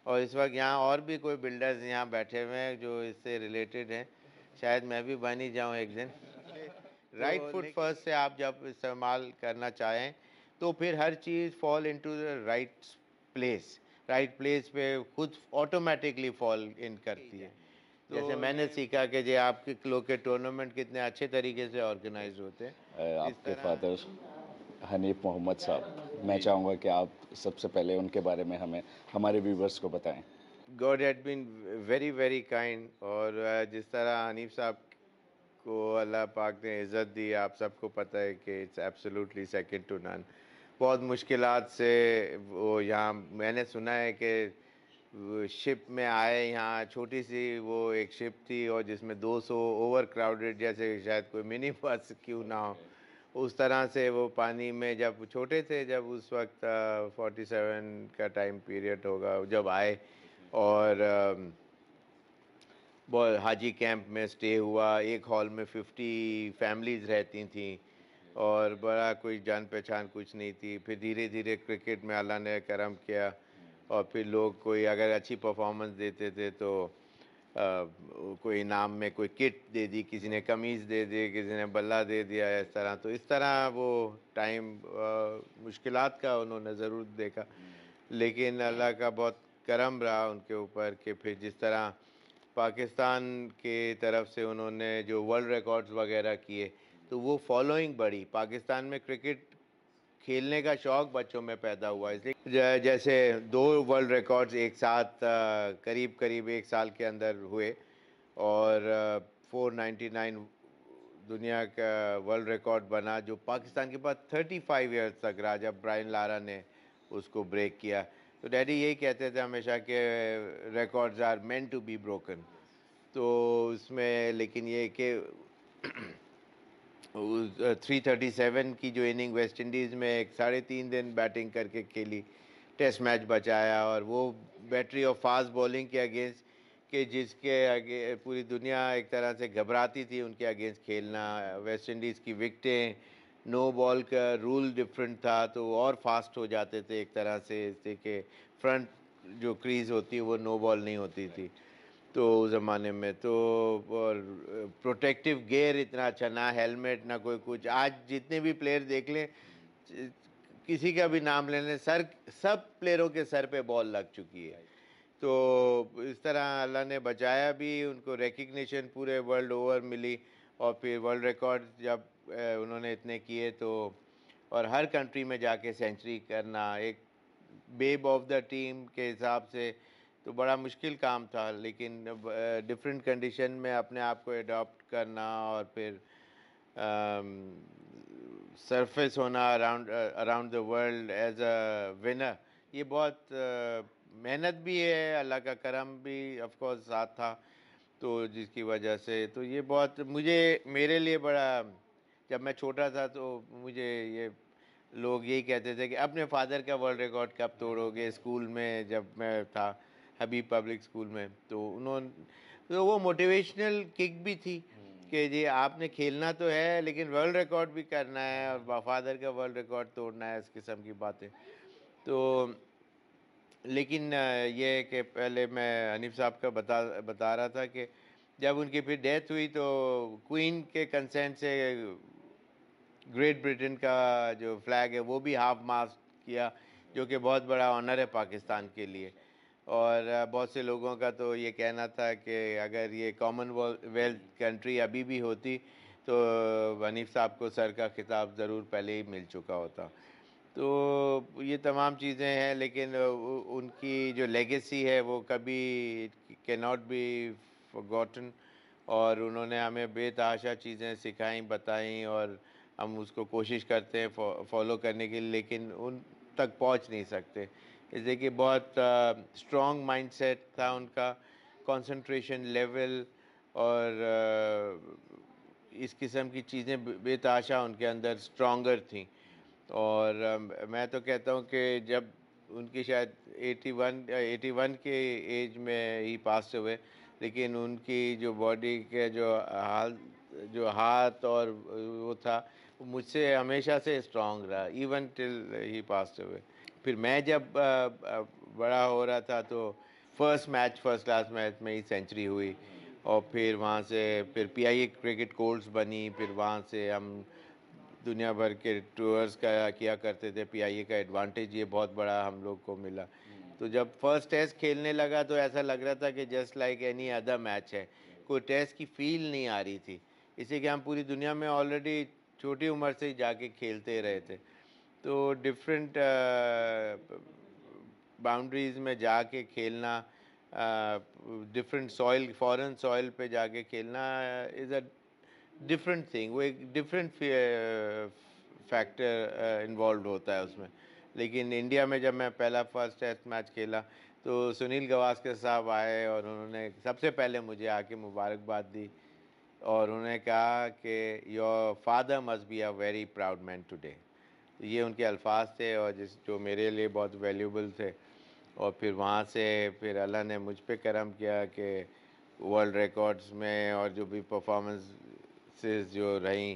और इस वक़्त यहाँ और भी कोई बिल्डर्स यहाँ बैठे हुए हैं जो इससे रिलेटेड हैं। शायद मैं भी बन ही जाऊँ एक दिन। राइट फुट फर्स्ट से आप जब इस्तेमाल करना चाहें, तो फिर हर चीज़ fall into the right place पे खुद ऑटोमैटिकली फ़ॉल इन करती है। जैसे मैंने सीखा कि जे आपके लोग के टूर्नामेंट कितने अच्छे तरीके से ऑर्गेनाइज़ होते हैं, इस आपके तरह फादर हनीफ मोहम्मद साहब, मैं जी। चाहूँगा कि आप सबसे पहले उनके बारे में हमें हमारे व्यूवर्स को बताएँ। God had been very, very kind और जिस तरह हनीफ साहब को अल्लाह पाक ने इज़्ज़त दी, आप सबको पता है कि it's absolutely second to none. बहुत मुश्किलात से वो यहाँ मैंने सुना है कि वो शिप में आए यहाँ, छोटी-सी वो एक शिप थी और जिसमें 200 ओवर क्राउडेड जैसे शायद कोई मिनी बस क्यों ना हो, उस तरह से वो पानी में जब छोटे थे, जब उस वक़्त 47 का टाइम पीरियड होगा जब आए और हाजी कैंप में स्टे हुआ, एक हॉल में 50 फैमिलीज़ रहती थीं और बड़ा कोई जान-पहचान कुछ नहीं थी। फिर धीरे-धीरे क्रिकेट में अल्लाह ने करम किया और फिर लोग कोई अगर अच्छी परफ़ॉर्मेंस देते थे तो कोई इनाम में कोई किट दे दी, किसी ने कमीज़ दे दी, किसी ने बल्ला दे दिया इस तरह। तो इस तरह वो टाइम मुश्किलात का उन्होंने ज़रूर देखा। लेकिन अल्लाह का बहुत करम रहा उनके ऊपर कि फिर जिस तरह पाकिस्तान के तरफ से उन्होंने जो वर्ल्ड रिकॉर्ड्स वगैरह किए, तो वो फॉलोइंग बढ़ी। पाकिस्तान में क्रिकेट खेलने का शौक बच्चों में पैदा हुआ इसलिए जैसे 2 वर्ल्ड रिकॉर्ड्स एक साथ करीब-करीब 1 साल के अंदर हुए और 499 दुनिया का वर्ल्ड रिकॉर्ड बना जो पाकिस्तान के पास 35 इयर्स तक रहा जब ब्रायन लारा ने उसको ब्रेक किया। तो डैडी यही कहते थे हमेशा कि records are meant to be broken. तो उसमें लेकिन ये कि 337 की जो इनिंग वेस्ट इंडीज़ में एक 3.5 दिन बैटिंग करके खेली, टेस्ट मैच बचाया और वो बैटरी ऑफ फास्ट बॉलिंग के अगेंस्ट कि जिसके आगे पूरी दुनिया एक तरह से घबराती थी उनके अगेंस्ट खेलना। वेस्ट इंडीज़ की विकेटें, नो बॉल का रूल डिफरेंट था तो वो और फास्ट हो जाते थे एक तरह से, जैसे कि फ्रंट जो क्रीज़ होती है वो नो बॉल नहीं होती थी। तो उस ज़माने में तो और प्रोटेक्टिव गियर इतना अच्छा ना हेलमेट ना कोई कुछ। आज जितने भी प्लेयर देख लें च किसी का भी नाम ले लें सब प्लेयरों के सर पे बॉल लग चुकी है। तो इस तरह अल्लाह ने बचाया भी, उनको रिकग्निशन पूरे वर्ल्ड ओवर मिली और फिर वर्ल्ड रिकॉर्ड जब उन्होंने इतने किए तो और हर कंट्री में जाके सेंचुरी करना एक बेब ऑफ द टीम के हिसाब से तो बड़ा मुश्किल काम था लेकिन डिफरेंट कंडीशन में अपने आप को अडॉप्ट करना और फिर सरफेस होना around the world as a winner ये बहुत मेहनत भी है, अल्लाह का करम भी ऑफ कोर्स साथ था, तो जिसकी वजह से तो ये बहुत मुझे मेरे लिए बड़ा जब मैं छोटा था तो मुझे ये लोग यही कहते थे कि अपने फादर का वर्ल्ड रिकॉर्ड कब तोड़ोगे स्कूल में जब मैं था हबीब पब्लिक स्कूल में तो उन्होंने तो वो मोटिवेशनल किक भी थी कि जी आपने खेलना तो है लेकिन वर्ल्ड रिकॉर्ड भी करना है और फादर का वर्ल्ड रिकॉर्ड तोड़ना है इस किस्म की बातें तो लेकिन ये है कि पहले मैं हनीफ साहब का बता रहा था कि जब उनकी फिर डेथ हुई तो क्वीन के कंसेंट से ग्रेट ब्रिटेन का जो फ्लैग है वो भी हाफ मास्ट किया जो कि बहुत बड़ा ऑनर है पाकिस्तान के लिए और बहुत से लोगों का तो ये कहना था कि अगर ये कॉमनवेल्थ कंट्री अभी भी होती तो हनीफ साहब को सर का खिताब ज़रूर पहले ही मिल चुका होता। तो ये तमाम चीज़ें हैं लेकिन उनकी जो लेगेसी है वो कभी कैन नॉट बी फॉरगॉटन और उन्होंने हमें बेतहाशा चीज़ें सिखाई बताई और हम उसको कोशिश करते हैं फॉलो करने की लेकिन उन तक पहुंच नहीं सकते इसलिए कि बहुत स्ट्रॉन्ग माइंडसेट था उनका कंसंट्रेशन लेवल और इस किस्म की चीज़ें बेतहाशा उनके अंदर स्ट्रॉन्गर थी और मैं तो कहता हूँ कि जब उनकी शायद 81 के एज में ही पास हुए, लेकिन उनकी जो बॉडी के जो हाथ और वो था, वो मुझसे हमेशा से स्ट्रॉन्ग रहा, इवन टिल ही पास्ड अवे। फिर मैं जब बड़ा हो रहा था तो first match, first class match में ही सेंचुरी हुई। और फिर वहाँ से फिर पीआईए क्रिकेट कोर्स बनी, फिर वहाँ से हम दुनिया भर के टूर्स का किया करते थे। पीआईए का एडवांटेज ये बहुत बड़ा हम लोग को मिला। तो जब फर्स्ट टेस्ट खेलने लगा तो ऐसा लग रहा था कि just like any other match है, कोई टेस्ट की फील नहीं आ रही थी। इसी कि हम पूरी दुनिया में ऑलरेडी छोटी उम्र से ही जाके खेलते रहे थे, तो डिफरेंट बाउंड्रीज में जाके खेलना, डिफरेंट सॉइल, फॉरेन सॉइल पे जाके खेलना इज़ अ डिफरेंट थिंग। वो एक डिफरेंट फैक्टर इन्वॉल्व होता है उसमें। लेकिन इंडिया में जब मैं पहला फर्स्ट टेस्ट मैच खेला तो सुनील गावस्कर साहब आए और उन्होंने सबसे पहले मुझे आके मुबारकबाद दी और उन्होंने कहा कि your father must be a very proud man today. ये उनके अल्फाज थे और जिस जो मेरे लिए बहुत वैल्यूबल थे। और फिर वहाँ से फिर अल्लाह ने मुझ पे करम किया कि वर्ल्ड रिकॉर्ड्स में और जो भी परफॉर्मेंसेस जो रहीं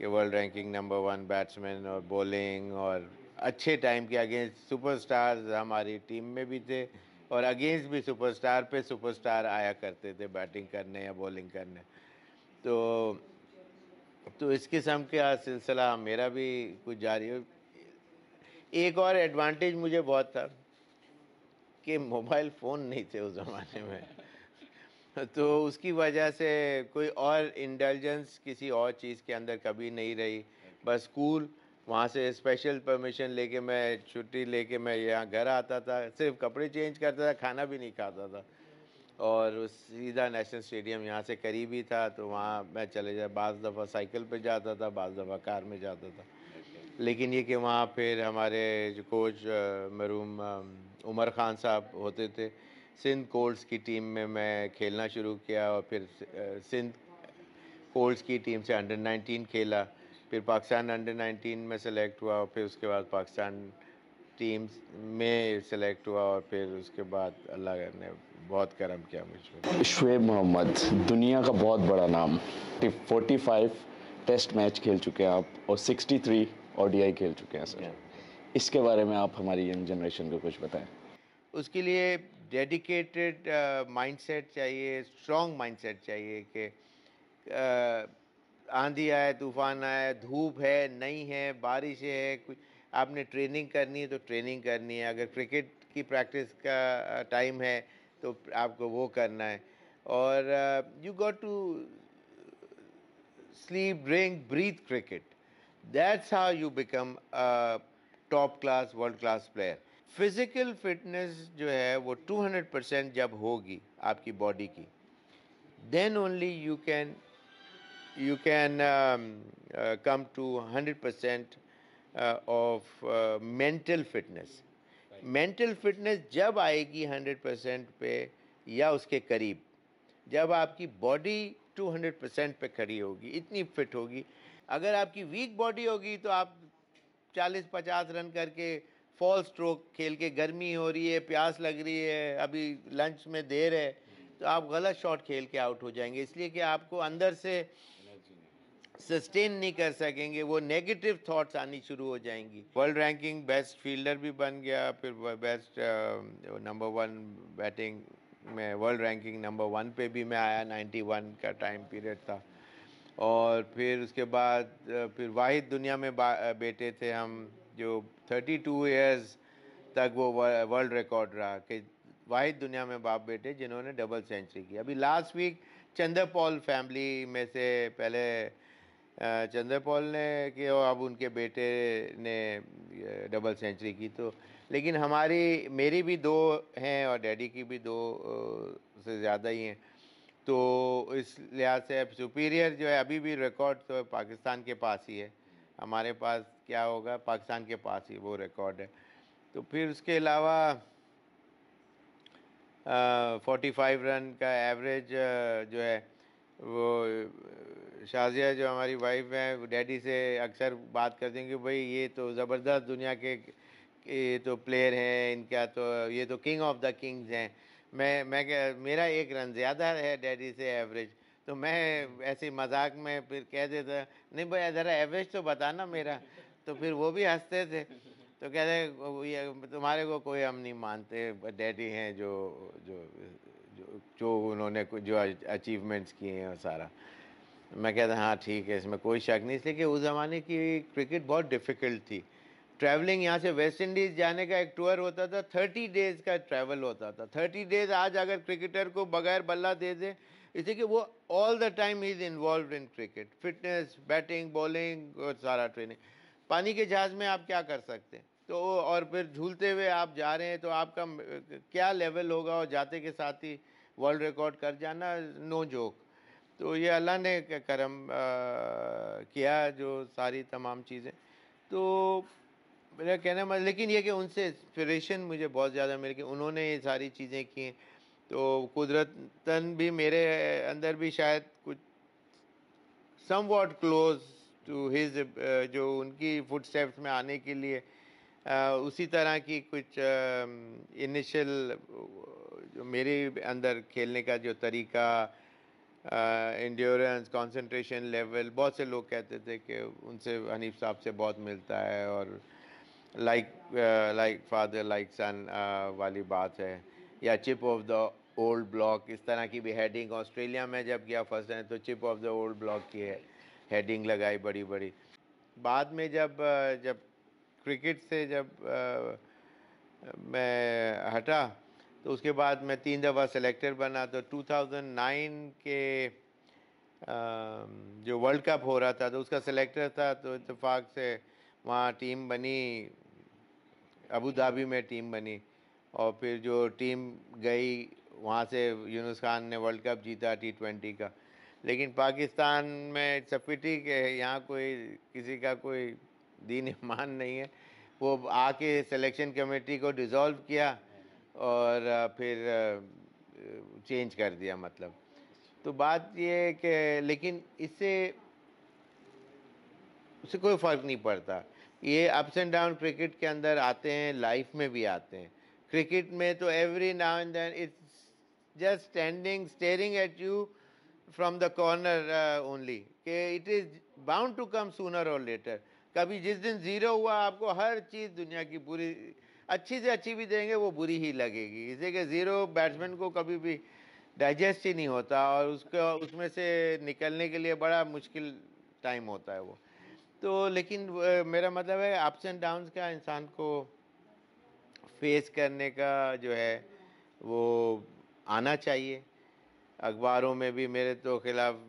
कि वर्ल्ड रैंकिंग नंबर 1 बैट्समैन और बॉलिंग और अच्छे टाइम के अगेंस्ट सुपरस्टार्स हमारी टीम में भी थे और अगेंस्ट भी सुपरस्टार पे सुपरस्टार आया करते थे बैटिंग करने या बॉलिंग करने। तो इस किस्म का सिलसिला मेरा भी कुछ जारी है। एक और एडवांटेज मुझे बहुत था कि मोबाइल फ़ोन नहीं थे उस ज़माने में। तो उसकी वजह से कोई और इंडल्जेंस किसी और चीज़ के अंदर कभी नहीं रही। बस स्कूल, वहाँ से स्पेशल परमिशन लेके मैं छुट्टी लेके मैं यहाँ घर आता था, सिर्फ कपड़े चेंज करता था, खाना भी नहीं खाता था। और सीधा नेशनल स्टेडियम यहाँ से करीब ही था, तो वहाँ मैं चले जा बाज़ दफ़ा साइकिल पे जाता था, बाज़ दफ़ा कार में जाता था। लेकिन ये कि वहाँ फिर हमारे जो कोच मरहूम उमर ख़ान साहब होते थे, सिंध कोल्ड्स की टीम में मैं खेलना शुरू किया और फिर सिंध कोल्ड्स की टीम से अंडर 19 खेला, फिर पाकिस्तान अंडर 19 में सेलेक्ट हुआ और फिर उसके बाद पाकिस्तान टीम्स में सेलेक्ट हुआ और फिर उसके बाद अल्लाह ने बहुत करम किया मुझ पर। शुएब मोहम्मद, दुनिया का बहुत बड़ा नाम, 45 टेस्ट मैच खेल चुके हैं आप और 63 ओडीआई खेल चुके हैं सर। इसके बारे में आप हमारी यंग जनरेशन को कुछ बताएं। उसके लिए डेडिकेटेड माइंडसेट चाहिए, स्ट्रॉन्ग माइंडसेट चाहिए कि आंधी आए, तूफान आए, धूप है, नहीं है, बारिश है, कुछ आपने ट्रेनिंग करनी है तो ट्रेनिंग करनी है। अगर क्रिकेट की प्रैक्टिस का टाइम है तो आपको वो करना है। और you got to sleep, drink, breathe cricket. That's how you become a top class, world class player. Physical fitness जो है वो 200% जब होगी आपकी बॉडी की, then only you can come to 100% of mental fitness. Mental fitness जब आएगी 100% पे या उसके करीब, जब आपकी बॉडी 200% पे खड़ी होगी, इतनी फिट होगी। अगर आपकी वीक बॉडी होगी तो आप 40-50 रन करके फॉल स्ट्रोक खेल के, गर्मी हो रही है, प्यास लग रही है, अभी लंच में देर है, तो आप गलत शॉट खेल के आउट हो जाएंगे, इसलिए कि आपको अंदर से सस्टेन नहीं कर सकेंगे, वो नेगेटिव थॉट्स आनी शुरू हो जाएंगी। वर्ल्ड रैंकिंग बेस्ट फील्डर भी बन गया, फिर बेस्ट नंबर 1 बैटिंग में वर्ल्ड रैंकिंग नंबर 1 पे भी मैं आया, 91 का टाइम पीरियड था। और फिर उसके बाद फिर वाहिद दुनिया में बेटे थे हम जो 32 इयर्स तक वो वर्ल्ड रिकॉर्ड रहा कि वाहिद दुनिया में बाप बेटे जिन्होंने डबल सेंचुरी की। अभी लास्ट वीक चंद्रपॉल फैमिली में से पहले चंद्रपॉल ने की और अब उनके बेटे ने डबल सेंचुरी की। तो लेकिन मेरी भी 2 हैं और डैडी की भी 2 से ज़्यादा ही हैं। तो इस लिहाज से अब सुपीरियर जो है अभी भी रिकॉर्ड तो पाकिस्तान के पास ही है। हमारे पास क्या होगा, पाकिस्तान के पास ही वो रिकॉर्ड है। तो फिर उसके अलावा 45 रन का एवरेज जो है वो शाजिया जो हमारी वाइफ हैं डैडी से अक्सर बात करते हैं कि भाई ये तो ज़बरदस्त दुनिया के ये तो प्लेयर हैं, इनका तो ये तो किंग ऑफ द किंग्स हैं। मैं क्या, मेरा 1 रन ज़्यादा है डैडी से एवरेज। तो मैं ऐसे ही मजाक में फिर कह देता, नहीं भाई ज़रा एवरेज तो बताना मेरा। तो फिर वो भी हंसते थे। तो कहते हैं ये तुम्हारे को कोई हम नहीं मानते, डैडी हैं जो जो जो उन्होंने जो अचीवमेंट्स किए हैं और सारा। मैं कहता हाँ ठीक है, इसमें कोई शक नहीं, इसलिए कि उस ज़माने की क्रिकेट बहुत डिफ़िकल्ट थी। ट्रैवलिंग यहाँ से वेस्ट इंडीज़ जाने का एक टूर होता था, 30 डेज़ का ट्रैवल होता था। 30 डेज़ आज अगर क्रिकेटर को बगैर बल्ला दे दें, इसलिए कि वो all the time he is involve in cricket, fitness, batting, bowling और सारा ट्रेनिंग। पानी के जहाज़ में आप क्या कर सकते हैं? तो और फिर झूलते हुए आप जा रहे हैं, तो आपका क्या लेवल होगा, और जाते के साथ ही वर्ल्ड रिकॉर्ड कर जाना, नो जोक। तो ये अल्लाह ने करम किया जो सारी तमाम चीज़ें। तो मेरा कहना मतलब, लेकिन ये कि उनसे इंस्पिरेशन मुझे बहुत ज़्यादा मिल गई, उन्होंने ये सारी चीज़ें की। तो कुदरतन भी मेरे अंदर भी शायद कुछ समवॉट क्लोज टू हिज, जो उनकी फुटस्टेप्स में आने के लिए उसी तरह की कुछ इनिशियल जो मेरे अंदर खेलने का जो तरीका, एंड्योरेंस, कंसंट्रेशन लेवल, बहुत से लोग कहते थे कि उनसे हनीफ साहब से बहुत मिलता है, और लाइक लाइक फादर लाइक सन वाली बात है, या chip off the old block, इस तरह की भी हेडिंग ऑस्ट्रेलिया में जब गया फर्स्ट टाइम, तो chip off the old block की है हेडिंग लगाई बड़ी बड़ी। बाद में जब क्रिकेट से जब मैं हटा, तो उसके बाद मैं 3 दफ़ा सेलेक्टर बना। तो 2009 के जो वर्ल्ड कप हो रहा था, तो उसका सेलेक्टर था, तो इत्तेफाक से वहाँ टीम बनी, अबू धाबी में टीम बनी, और फिर जो टीम गई वहाँ से, यूनुस खान ने वर्ल्ड कप जीता T20 का। लेकिन पाकिस्तान में इट्स अ पिटी के यहाँ कोई किसी का कोई दीन ईमान नहीं है। वो आके सिलेक्शन कमेटी को डिज़ोल्व किया, और फिर चेंज कर दिया मतलब। तो बात ये है कि लेकिन इससे उससे कोई फ़र्क नहीं पड़ता। ये अप्स एंड डाउन क्रिकेट के अंदर आते हैं, लाइफ में भी आते हैं। क्रिकेट में तो every now and then it's just standing staring at you from the corner only, कि it is bound to come sooner और लेटर। कभी जिस दिन ज़ीरो हुआ, आपको हर चीज़ दुनिया की बुरी, अच्छी से अच्छी भी देंगे वो बुरी ही लगेगी, इसलिए कि ज़ीरो बैट्समैन को कभी भी डाइजेस्ट ही नहीं होता, और उसका उसमें से निकलने के लिए बड़ा मुश्किल टाइम होता है वो। तो लेकिन मेरा मतलब है अप्स एंड डाउन्स का इंसान को फेस करने का जो है वो आना चाहिए। अखबारों में भी मेरे तो खिलाफ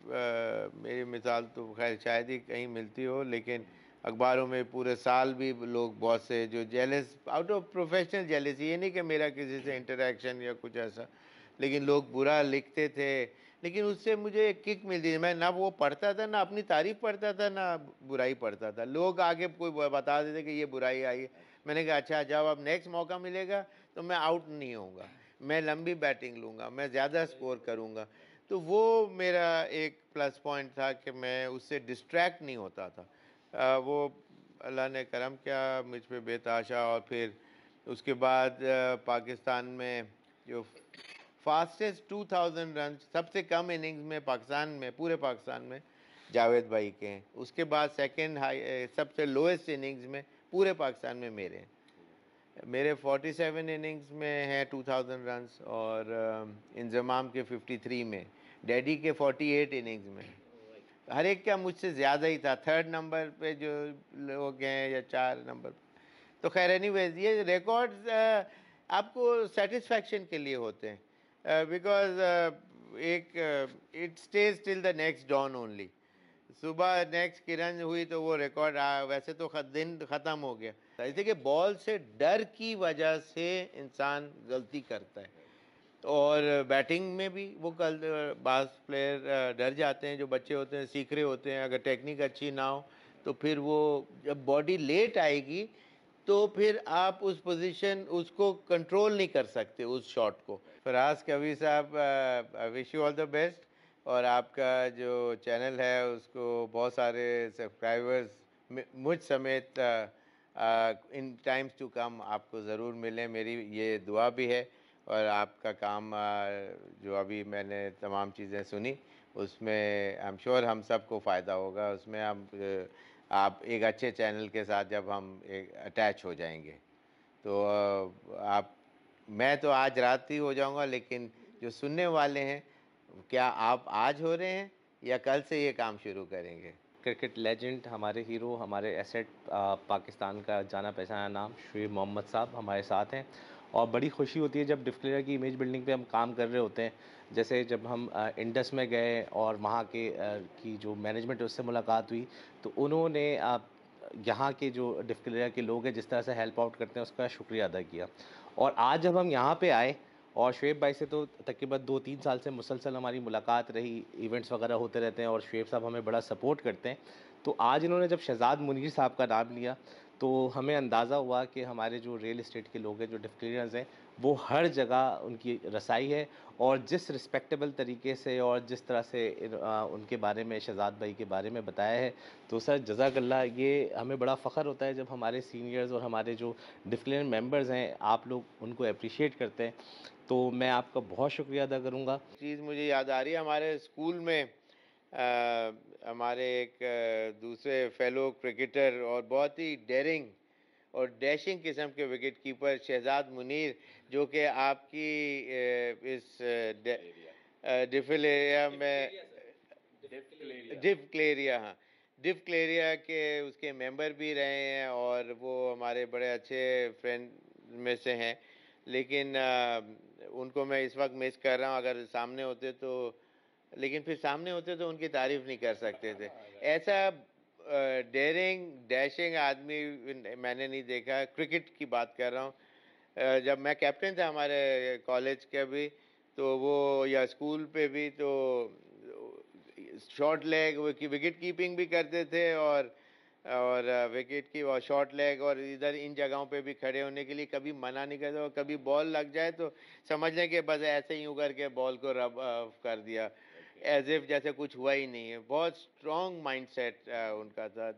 मेरी मिसाल तो खैर शायद ही कहीं मिलती हो, लेकिन अखबारों में पूरे साल भी लोग बहुत से जो jealous, out of professional jealousy, ये नहीं कि मेरा किसी से इंटरेक्शन या कुछ ऐसा, लेकिन लोग बुरा लिखते थे। लेकिन उससे मुझे एक किक मिलती थी, मैं ना वो पढ़ता था, ना अपनी तारीफ पढ़ता था, ना बुराई पढ़ता था। लोग आगे कोई बता देते कि ये बुराई आई है, मैंने कहा अच्छा, जब अब नेक्स्ट मौका मिलेगा तो मैं आउट नहीं होऊंगा, मैं लंबी बैटिंग लूँगा, मैं ज़्यादा स्कोर करूँगा। तो वो मेरा एक प्लस पॉइंट था कि मैं उससे डिस्ट्रैक्ट नहीं होता था। वो अल्लाह ने करम किया मुझ पे बेतहाशा। और फिर उसके बाद पाकिस्तान में जो फास्टेस्ट 2000 रन, सबसे कम इनिंग्स में पाकिस्तान में, पूरे पाकिस्तान में जावेद भाई के हैं। उसके बाद सेकंड हाई, सबसे लोएस्ट इनिंग्स में पूरे पाकिस्तान में मेरे हैं। मेरे 47 इनिंग्स में हैं 2000 रन्स, और इंजमाम के 53 में, डैडी के 48 इनिंग्स में। हर एक का मुझसे ज़्यादा ही था, थर्ड नंबर पे जो लोग हैं या 4 नंबर। तो खैर एनीवेज, ये रिकॉर्ड्स आपको सेटिस्फैक्शन के लिए होते हैं, बिकॉज एक it stays till the next dawn only. सुबह नेक्स्ट किरण हुई तो वो रिकॉर्ड वैसे तो दिन ख़त्म हो गया। ऐसे कि बॉल से डर की वजह से इंसान गलती करता है, और बैटिंग में भी वो कल बास प्लेयर डर जाते हैं, जो बच्चे होते हैं, सीख रहे होते हैं, अगर टेक्निक अच्छी ना हो तो फिर वो जब बॉडी लेट आएगी तो फिर आप उस पोजीशन उसको कंट्रोल नहीं कर सकते उस शॉट को। फराज कवी साहब, wish you all the best, और आपका जो चैनल है उसको बहुत सारे सब्सक्राइबर्स मुझ समेत इन टाइम्स टू कम आपको ज़रूर मिलें, मेरी ये दुआ भी है। और आपका काम जो अभी मैंने तमाम चीज़ें सुनी, उसमें आई एम श्योर हम सबको फ़ायदा होगा, उसमें हम आप एक अच्छे चैनल के साथ जब हम एक अटैच हो जाएंगे तो आप मैं तो आज रात ही हो जाऊंगा, लेकिन जो सुनने वाले हैं, क्या आप आज हो रहे हैं या कल से ये काम शुरू करेंगे? क्रिकेट लेजेंड, हमारे हीरो, हमारे एसेट, पाकिस्तान का जाना पहचाना नाम शुएब मोहम्मद साहब हमारे साथ हैं। और बड़ी खुशी होती है जब डिस्प्लेयर की इमेज बिल्डिंग पे हम काम कर रहे होते हैं। जैसे जब हम इंडस में गए और वहाँ के की जो मैनेजमेंट है उससे मुलाकात हुई, तो उन्होंने यहाँ के जो डिस्प्लेयर के लोग हैं जिस तरह से हेल्प आउट करते हैं उसका शुक्रिया अदा किया। और आज जब हम यहाँ पे आए और शुएब भाई से तो तकरीबन 2-3 साल से मुसलसल हमारी मुलाकात रही, इवेंट्स वगैरह होते रहते हैं और शुएब साहब हमें बड़ा सपोर्ट करते हैं। तो आज इन्होंने जब शहज़ाद मुनीर साहब का नाम लिया, तो हमें अंदाज़ा हुआ कि हमारे जो रियल एस्टेट के लोग हैं, जो डिस्प्लेयर्स हैं, वो हर जगह उनकी रसाई है। और जिस रिस्पेक्टेबल तरीके से और जिस तरह से उनके बारे में, शहज़ाद भाई के बारे में बताया है, तो सर जज़ाकल्लाह, ये हमें बड़ा फ़ख्र होता है जब हमारे सीनियर्स और हमारे जो डिस्प्लेयर मेंबर्स हैं, आप लोग उनको एप्रिशिएट करते हैं। तो मैं आपका बहुत शुक्रिया अदा करूँगा। चीज़ मुझे याद आ रही है, हमारे स्कूल में हमारे एक दूसरे फेलो क्रिकेटर और बहुत ही डेयरिंग और डैशिंग किस्म के विकेट कीपर शहजाद मुनीर, जो कि आपकी इस डिफिल एरिया में डिफ क्लेरिया, हाँ, डिफ क्लेरिया के उसके मेंबर भी रहे हैं और वो हमारे बड़े अच्छे फ्रेंड में से हैं। लेकिन उनको मैं इस वक्त मिस कर रहा हूँ, अगर सामने होते तो, लेकिन फिर सामने होते तो उनकी तारीफ नहीं कर सकते थे। ऐसा डेयरिंग डैशिंग आदमी मैंने नहीं देखा। क्रिकेट की बात कर रहा हूँ। जब मैं कैप्टन था हमारे कॉलेज का भी, तो वो या स्कूल पे भी, तो शॉर्ट लेग विकेट कीपिंग भी करते थे और विकेट की और शॉर्ट लेग और इधर इन जगहों पे भी खड़े होने के लिए कभी मना नहीं करते। और कभी बॉल लग जाए तो समझ लें कि बस ऐसे ही यूं करके बॉल को रब कर दिया, एज इफ जैसे कुछ हुआ ही नहीं है। बहुत स्ट्रॉन्ग माइंडसेट उनका था।